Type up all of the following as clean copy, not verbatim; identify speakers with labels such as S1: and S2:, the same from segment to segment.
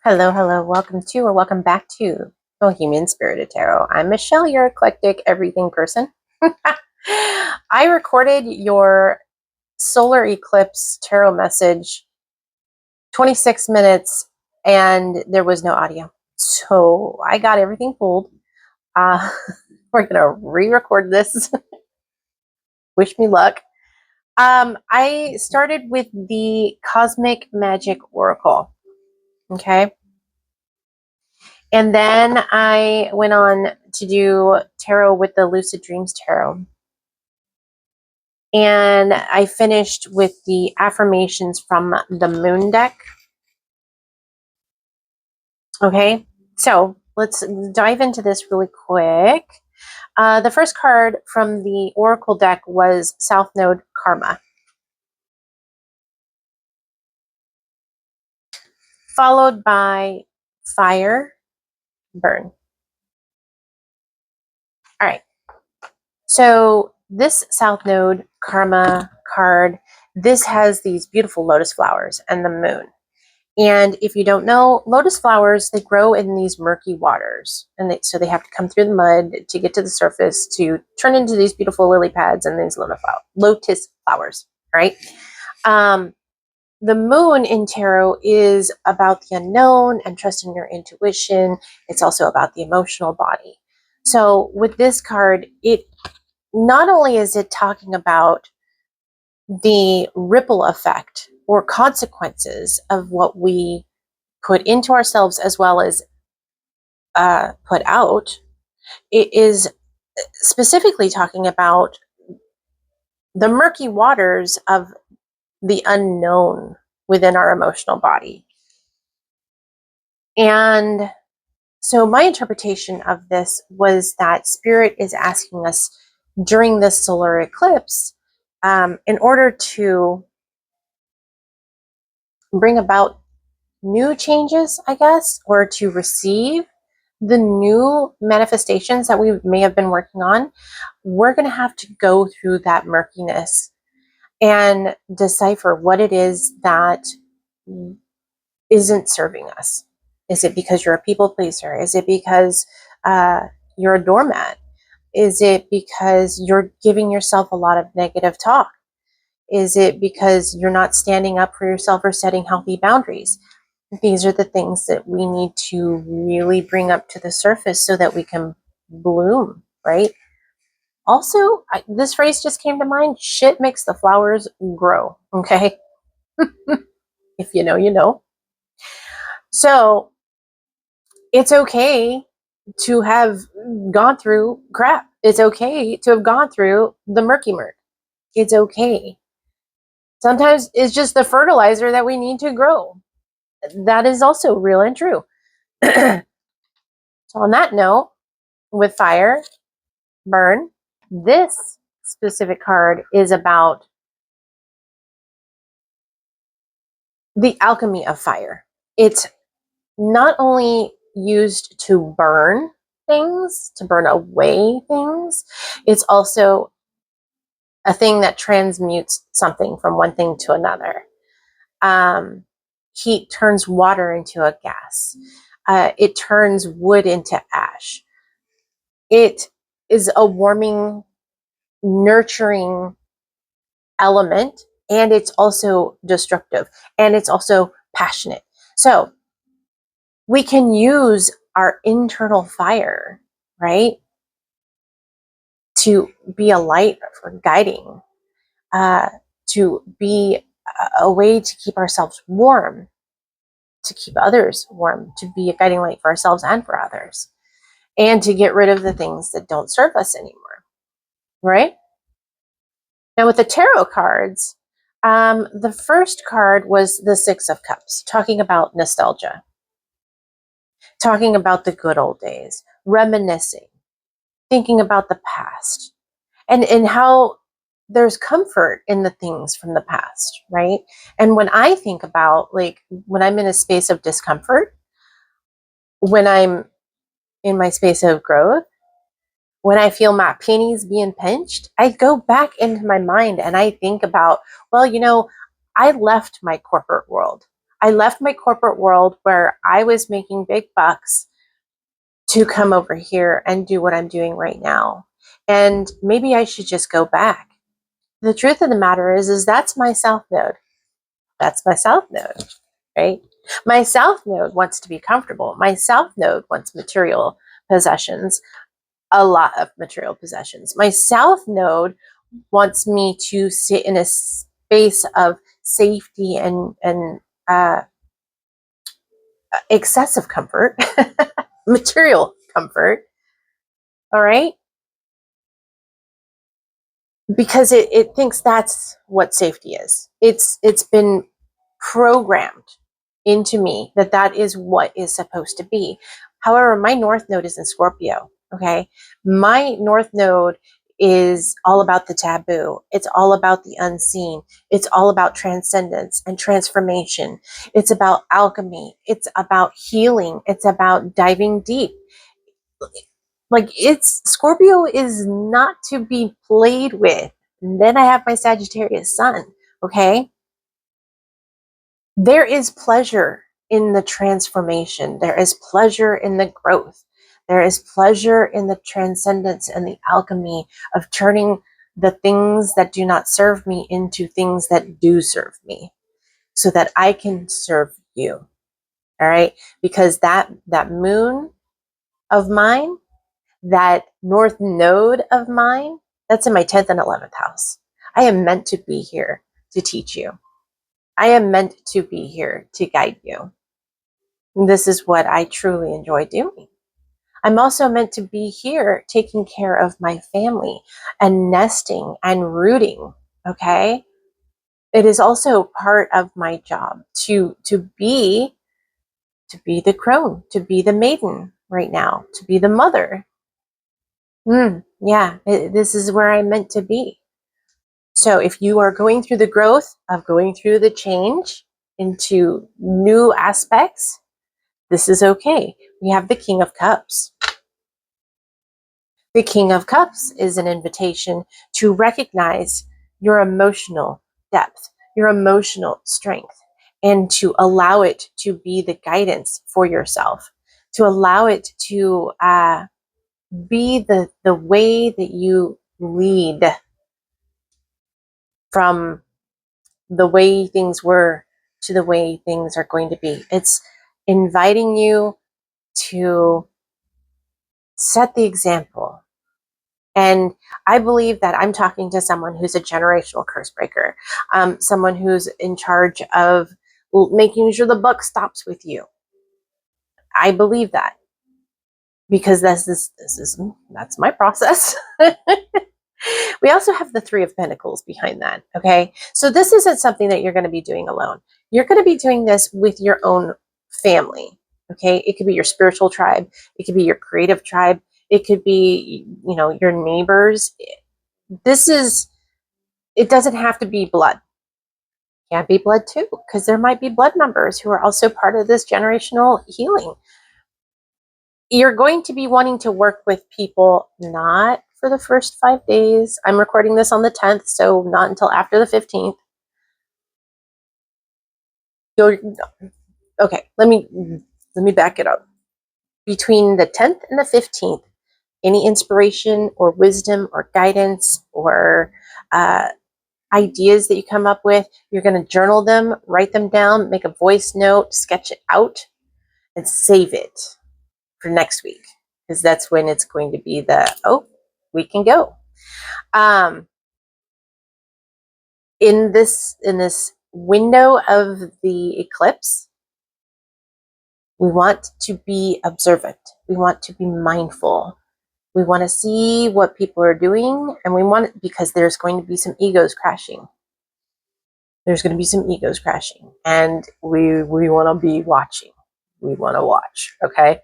S1: Hello, hello. Welcome to or welcome back to Bohemian Spirited Tarot. I'm Michelle, your eclectic everything person. I recorded your solar eclipse tarot message 26 minutes and there was no audio. So I got everything pulled. We're going to re-record this. Wish me luck. I started with the Cosmic Magic Oracle. Okay. And then I went on to do tarot with the Lucid Dreams Tarot. And I finished with the affirmations from the Moon deck. Okay, so let's dive into this really quick. The first card from the Oracle deck was South Node Karma, followed by Fire, Burn. All right, so this South Node Karma card, this has these beautiful lotus flowers and the moon. And if you don't know, lotus flowers, they grow in these murky waters. And so they have to come through the mud to get to the surface to turn into these beautiful lily pads and these lotus flowers, right? The moon in tarot is about the unknown and trusting your intuition. It's also about the emotional body. So with this card, it not only is it talking about the ripple effect or consequences of what we put into ourselves as well as put out, it is specifically talking about the murky waters of the unknown within our emotional body. And so my interpretation of this was that Spirit is asking us during this solar eclipse, in order to bring about new changes, I guess, or to receive the new manifestations that we may have been working on, we're going to have to go through that murkiness and decipher what it is that isn't serving us. Is it because you're a people pleaser? Is it because you're a doormat? Is it because you're giving yourself a lot of negative talk? Is it because you're not standing up for yourself or setting healthy boundaries? These are the things that we need to really bring up to the surface so that we can bloom, right? Also, this phrase just came to mind, shit makes the flowers grow, okay? If you know, you know. So it's okay to have gone through crap. It's okay to have gone through the murky murk. It's okay. Sometimes it's just the fertilizer that we need to grow. That is also real and true. So on that note, with Fire, Burn, this specific card is about the alchemy of fire. It's not only used to burn things, to burn away things, it's also a thing that transmutes something from one thing to another. Heat turns water into a gas. It turns wood into ash. It is a warming, nurturing element, and it's also destructive, and it's also passionate. So we can use our internal fire, right, to be a light for guiding, to be a way to keep ourselves warm, to keep others warm, to be a guiding light for ourselves and for others, and to get rid of the things that don't serve us anymore, right? Now with the tarot cards, the first card was the Six of Cups, talking about nostalgia, talking about the good old days, reminiscing, thinking about the past, and how there's comfort in the things from the past, right? And when I think about, like, when I'm in a space of discomfort, when I'm in my space of growth, when I feel my pennies being pinched, I go back into my mind and I think about, well, you know, I left my corporate world. I left my corporate world where I was making big bucks to come over here and do what I'm doing right now. And maybe I should just go back. The truth of the matter is that's my south node. That's my south node, right? My south node wants to be comfortable. My south node wants material possessions, a lot of material possessions. My south node wants me to sit in a space of safety and excessive comfort, material comfort. All right. Because it thinks that's what safety is. It's been programmed into me that that is what is supposed to be. However, my north node is in Scorpio. Okay. My north node is all about the taboo. It's all about the unseen. It's all about transcendence and transformation. It's about alchemy. It's about healing. It's about diving deep. Like, it's Scorpio is not to be played with. And then I have my Sagittarius sun. Okay. There is pleasure in the transformation. There is pleasure in the growth. There is pleasure in the transcendence and the alchemy of turning the things that do not serve me into things that do serve me so that I can serve you. All right. Because that moon of mine, that north node of mine, that's in my 10th and 11th house. I am meant to be here to teach you. I am meant to be here to guide you. And this is what I truly enjoy doing. I'm also meant to be here taking care of my family and nesting and rooting. Okay. It is also part of my job to be the crone, to be the maiden right now, to be the mother. This is where I'm meant to be. So if you are going through the growth of going through the change into new aspects, this is okay. We have the King of Cups. The King of Cups is an invitation to recognize your emotional depth, your emotional strength, and to allow it to be the guidance for yourself, to allow it to be the way that you lead from the way things were to the way things are going to be. It's inviting you to set the example. And I believe that I'm talking to someone who's a generational curse breaker, someone who's in charge of making sure the buck stops with you. I believe that because that's my process. We also have the Three of Pentacles behind that. Okay. So this isn't something that you're going to be doing alone. You're going to be doing this with your own family. Okay. It could be your spiritual tribe. It could be your creative tribe. It could be, your neighbors. It doesn't have to be blood. It can be blood too, because there might be blood members who are also part of this generational healing. You're going to be wanting to work with people not for the first 5 days. I'm recording this on the 10th, so not until after the 15th. Okay, let me back it up. Between the 10th and the 15th, any inspiration or wisdom or guidance or ideas that you come up with, you're going to journal them, write them down, make a voice note, sketch it out, and save it for next week, because that's when it's going to be we can go. In this window of the eclipse, we want to be observant. We want to be mindful. We want to see what people are doing, and because there's going to be some egos crashing. There's going to be some egos crashing, and we want to be watching. We want to watch. Okay.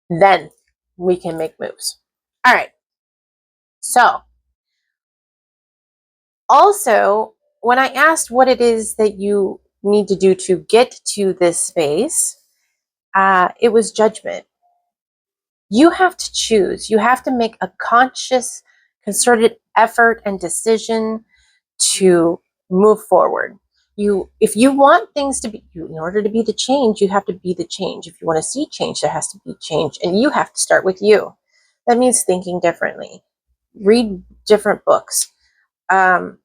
S1: Then we can make moves. All right. So also, when I asked what it is that you need to do to get to this space, it was judgment. You have to choose. You have to make a conscious, concerted effort and decision to move forward. If you want things to be, in order to be the change, you have to be the change. If you want to see change, there has to be change, and you have to start with you. That means thinking differently, read different books, do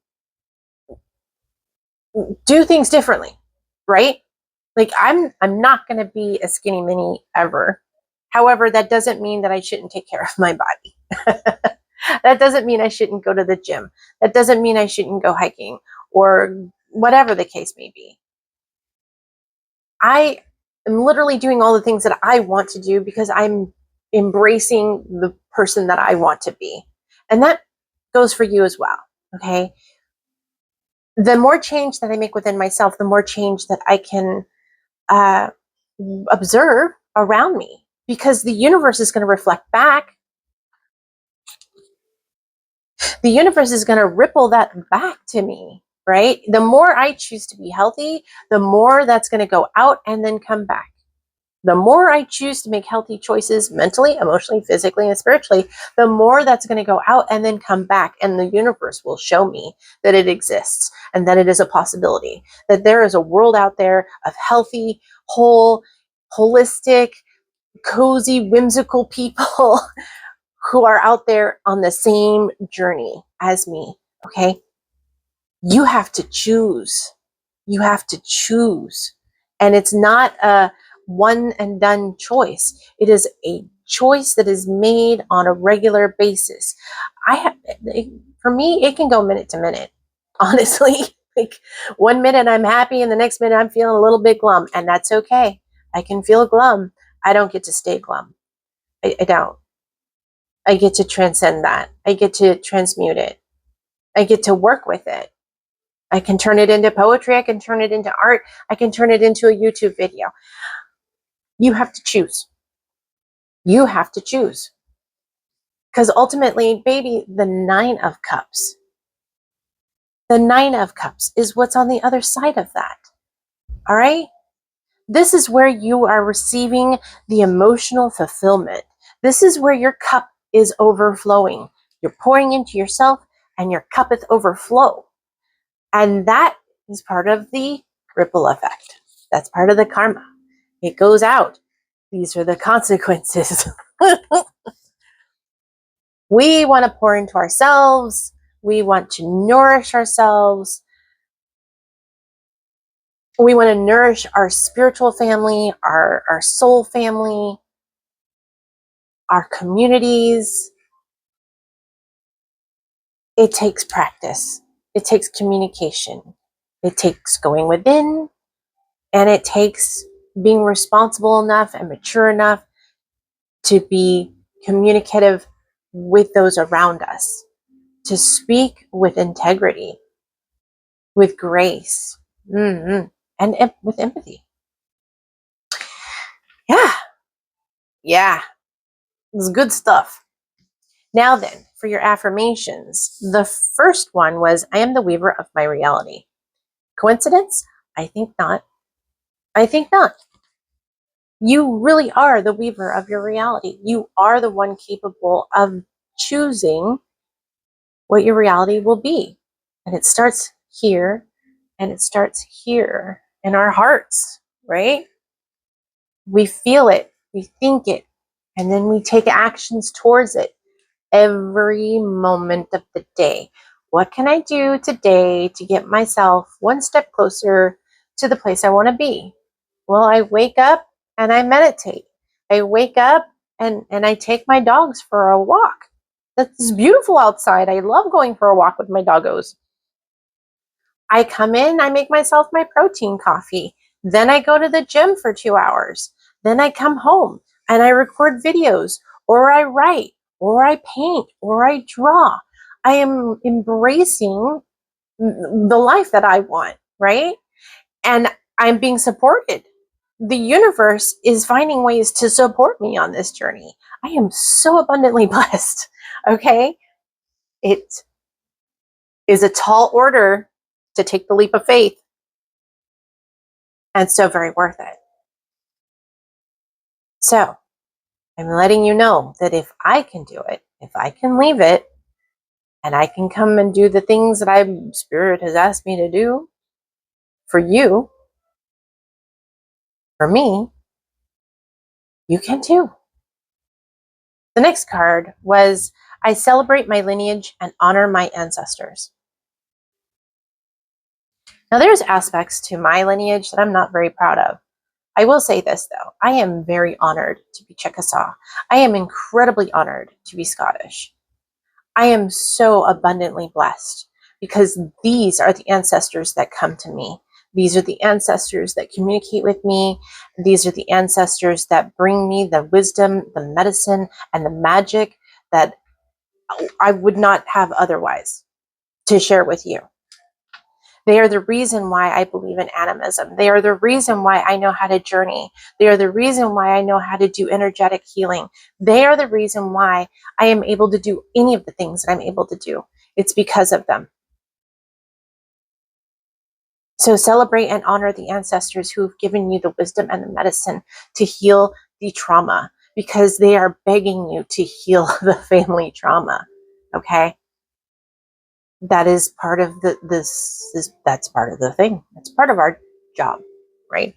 S1: things differently, right? Like I'm not going to be a skinny mini ever. However, that doesn't mean that I shouldn't take care of my body. That doesn't mean I shouldn't go to the gym. That doesn't mean I shouldn't go hiking or whatever the case may be. I am literally doing all the things that I want to do because I'm embracing the person that I want to be. And that goes for you as well. Okay. The more change that I make within myself, the more change that I can observe around me, because the universe is going to reflect back. The universe is going to ripple that back to me, right? The more I choose to be healthy, the more that's going to go out and then come back. The more I choose to make healthy choices mentally, emotionally, physically, and spiritually, the more that's going to go out and then come back. And the universe will show me that it exists and that it is a possibility, that there is a world out there of healthy, whole, holistic, cozy, whimsical people who are out there on the same journey as me. Okay. You have to choose. You have to choose. And it's not a one and done choice. It is a choice that is made on a regular basis. For me, it can go minute to minute, honestly. Like 1 minute I'm happy and the next minute I'm feeling a little bit glum, and that's okay. I can feel glum. I don't get to stay glum. I don't. I get to transcend that. I get to transmute it. I get to work with it. I can turn it into poetry. I can turn it into art. I can turn it into a YouTube video. You have to choose. You have to choose. Because ultimately, baby, the 9 of Cups. The 9 of Cups is what's on the other side of that. All right? This is where you are receiving the emotional fulfillment. This is where your cup is overflowing. You're pouring into yourself and your cuppeth overflow. And that is part of the ripple effect. That's part of the karma. It goes out. These are the consequences. We want to pour into ourselves. We want to nourish ourselves. We want to nourish our spiritual family, our soul family, our communities. It takes practice. It takes communication. It takes going within, and it takes being responsible enough and mature enough to be communicative with those around us, to speak with integrity, with grace, and with empathy. Yeah, it's good stuff. Now then, for your affirmations, the first one was, I am the weaver of my reality. Coincidence? I think not. I think not. You really are the weaver of your reality. You are the one capable of choosing what your reality will be. And it starts here, and it starts here in our hearts, right? We feel it, we think it, and then we take actions towards it every moment of the day. What can I do today to get myself one step closer to the place I want to be? Well, I wake up and I meditate. I wake up and I take my dogs for a walk. It's beautiful outside. I love going for a walk with my doggos. I come in, I make myself my protein coffee. Then I go to the gym for 2 hours. Then I come home and I record videos, or I write, or I paint, or I draw. I am embracing the life that I want, right? And I'm being supported. The universe is finding ways to support me on this journey. I am so abundantly blessed. Okay. It is a tall order to take the leap of faith, and so very worth it. So I'm letting you know that if I can do it, if I can leave it, and I can come and do the things that Spirit has asked me to do, For you, for me, you can too. The next card was, I celebrate my lineage and honor my ancestors. Now, there's aspects to my lineage that I'm not very proud of. I will say this, though. I am very honored to be Chickasaw. I am incredibly honored to be Scottish. I am so abundantly blessed because these are the ancestors that come to me. These are the ancestors that communicate with me. These are the ancestors that bring me the wisdom, the medicine, and the magic that I would not have otherwise to share with you. They are the reason why I believe in animism. They are the reason why I know how to journey. They are the reason why I know how to do energetic healing. They are the reason why I am able to do any of the things that I'm able to do. It's because of them. So celebrate and honor the ancestors who have given you the wisdom and the medicine to heal the trauma, because they are begging you to heal the family trauma. Okay? That is part of that's part of the thing. It's part of our job, right?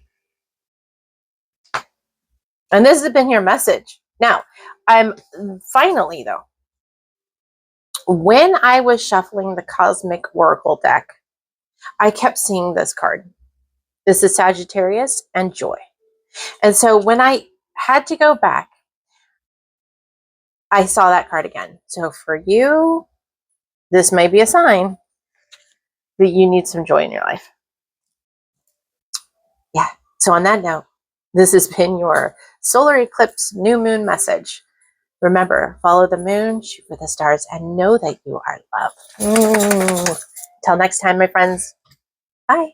S1: And this has been your message. Now, I'm finally, though, when I was shuffling the Cosmic Oracle deck, I kept seeing this card. This is Sagittarius and Joy. And so when I had to go back, I saw that card again. So for you, this may be a sign that you need some joy in your life. Yeah. So on that note, this has been your solar eclipse new moon message. Remember, follow the moon, shoot for the stars, and know that you are loved. Till next time, my friends. Bye.